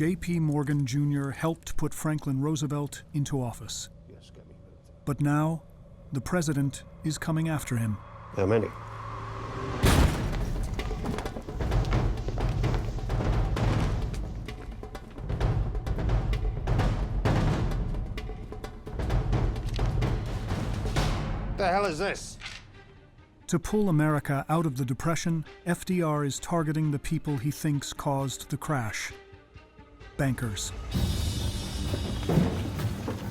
J.P. Morgan Jr. helped put Franklin Roosevelt into office. But now, the president is coming after him. How many? The hell is this? To pull America out of the Depression, FDR is targeting the people he thinks caused the crash: bankers.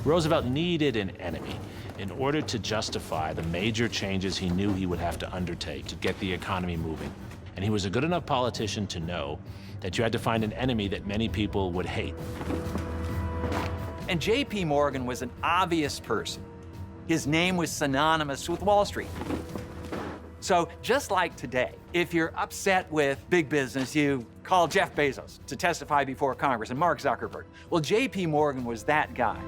Roosevelt needed an enemy in order to justify the major changes he knew he would have to undertake to get the economy moving. And he was a good enough politician to know that you had to find an enemy that many people would hate. And J.P. Morgan was an obvious person. His name was synonymous with Wall Street. So just like today, if you're upset with big business, you call Jeff Bezos to testify before Congress and Mark Zuckerberg. Well, J.P. Morgan was that guy.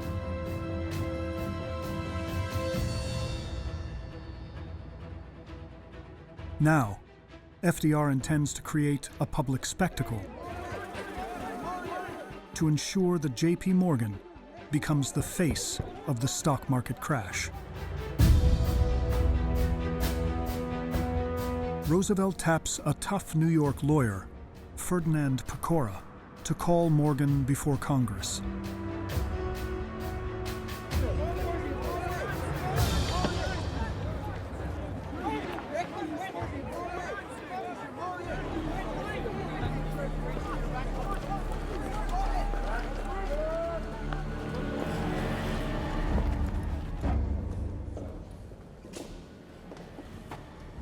Now, FDR intends to create a public spectacle to ensure that J.P. Morgan becomes the face of the stock market crash. Roosevelt taps a tough New York lawyer, Ferdinand Pecora, to call Morgan before Congress.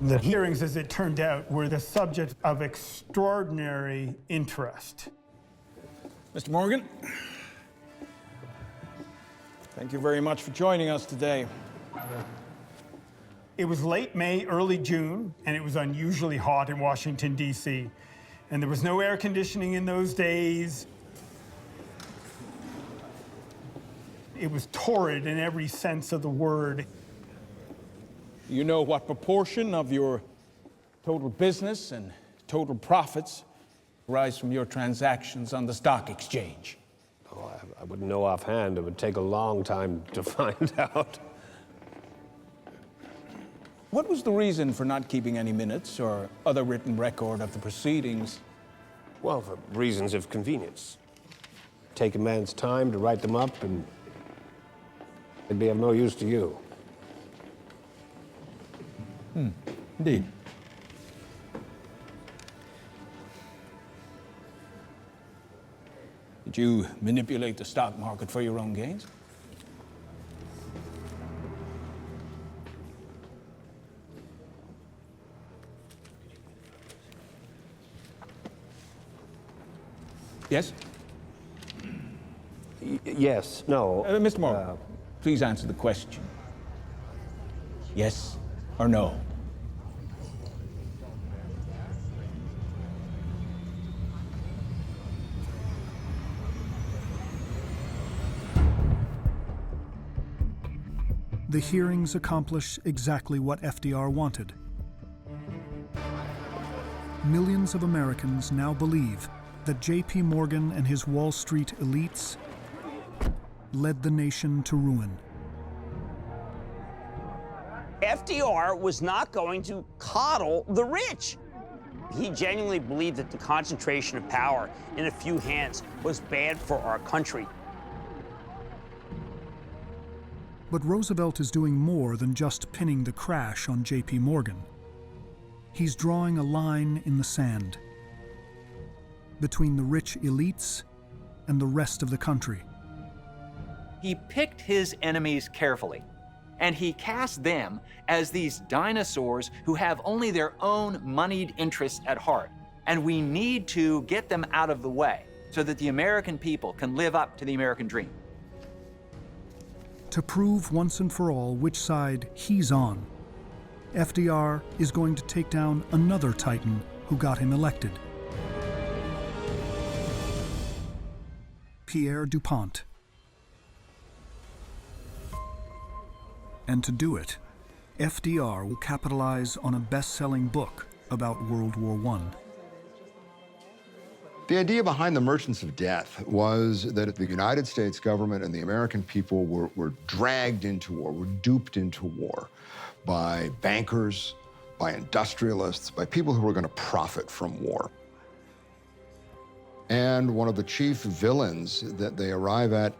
The hearings, as it turned out, were the subject of extraordinary interest. Mr. Morgan, thank you very much for joining us today. It was late May, early June, and it was unusually hot in Washington, D.C. And there was no air conditioning in those days. It was torrid in every sense of the word. You know what proportion of your total business and total profits rise from your transactions on the stock exchange? Oh, I wouldn't know offhand. It would take a long time to find out. What was the reason for not keeping any minutes or other written record of the proceedings? Well, for reasons of convenience. Take a man's time to write them up, and they'd be of no use to you. Indeed. Did you manipulate the stock market for your own gains? Yes? Yes, no. Mr. Morgan, please answer the question. Yes or no? The hearings accomplish exactly what FDR wanted. Millions of Americans now believe that J.P. Morgan and his Wall Street elites led the nation to ruin. FDR was not going to coddle the rich. He genuinely believed that the concentration of power in a few hands was bad for our country. But Roosevelt is doing more than just pinning the crash on J.P. Morgan. He's drawing a line in the sand between the rich elites and the rest of the country. He picked his enemies carefully, and he cast them as these dinosaurs who have only their own moneyed interests at heart. And we need to get them out of the way so that the American people can live up to the American dream. To prove once and for all which side he's on, FDR is going to take down another titan who got him elected: Pierre Du Pont. And to do it, FDR will capitalize on a best-selling book about World War I. The idea behind the merchants of death was that the United States government and the American people were dragged into war, were duped into war by bankers, by industrialists, by people who were going to profit from war. And one of the chief villains that they arrive at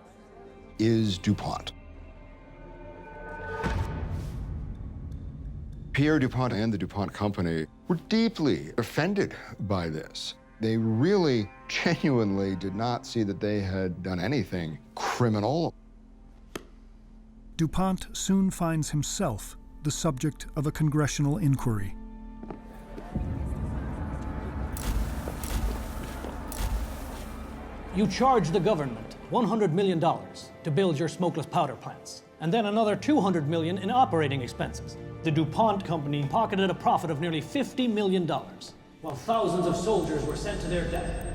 is DuPont. Pierre Du Pont and the DuPont company were deeply offended by this. They really, genuinely did not see that they had done anything criminal. DuPont soon finds himself the subject of a congressional inquiry. You charge the government $100 million to build your smokeless powder plants, and then another $200 million in operating expenses. The DuPont company pocketed a profit of nearly $50 million, while thousands of soldiers were sent to their death.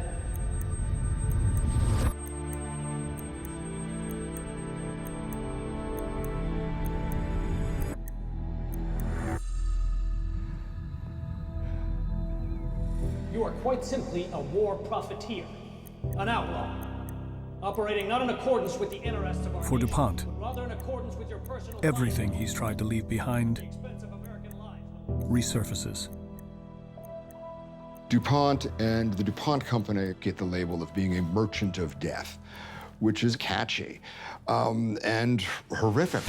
You are quite simply a war profiteer, an outlaw, operating not in accordance with the interests of our For nation, DuPont, but rather in accordance with your personal everything finances he's tried to leave behind at the expense of American lives. resurfaces. DuPont and the DuPont company get the label of being a merchant of death, which is catchy and horrific.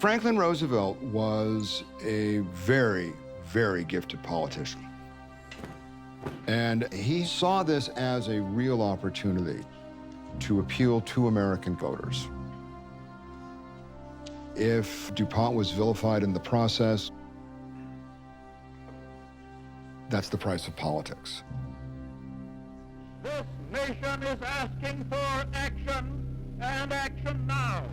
Franklin Roosevelt was a very, very gifted politician. And he saw this as a real opportunity to appeal to American voters. If DuPont was vilified in the process, that's the price of politics. This nation is asking for action, and action now.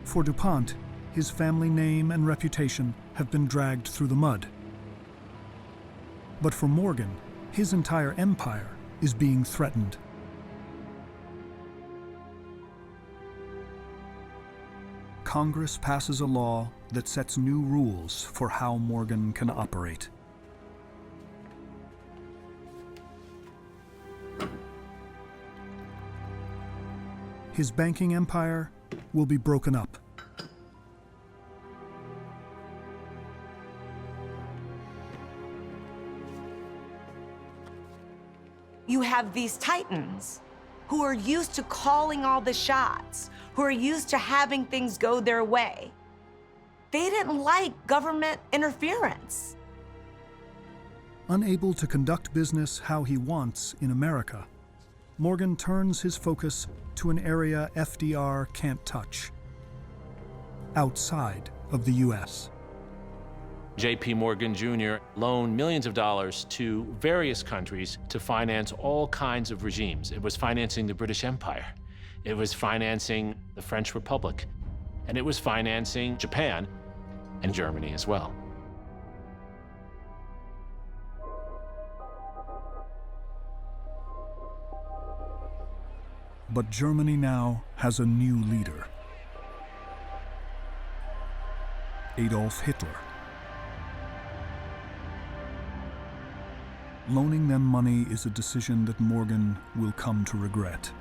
For DuPont, his family name and reputation have been dragged through the mud. But for Morgan, his entire empire is being threatened. Congress passes a law that sets new rules for how Morgan can operate. His banking empire will be broken up. You have these titans who are used to calling all the shots, who are used to having things go their way. They didn't like government interference. Unable to conduct business how he wants in America, Morgan turns his focus to an area FDR can't touch, outside of the US. J.P. Morgan Jr. loaned millions of dollars to various countries to finance all kinds of regimes. It was financing the British Empire. It was financing the French Republic. And it was financing Japan and Germany as well. But Germany now has a new leader, Adolf Hitler. Loaning them money is a decision that Morgan will come to regret.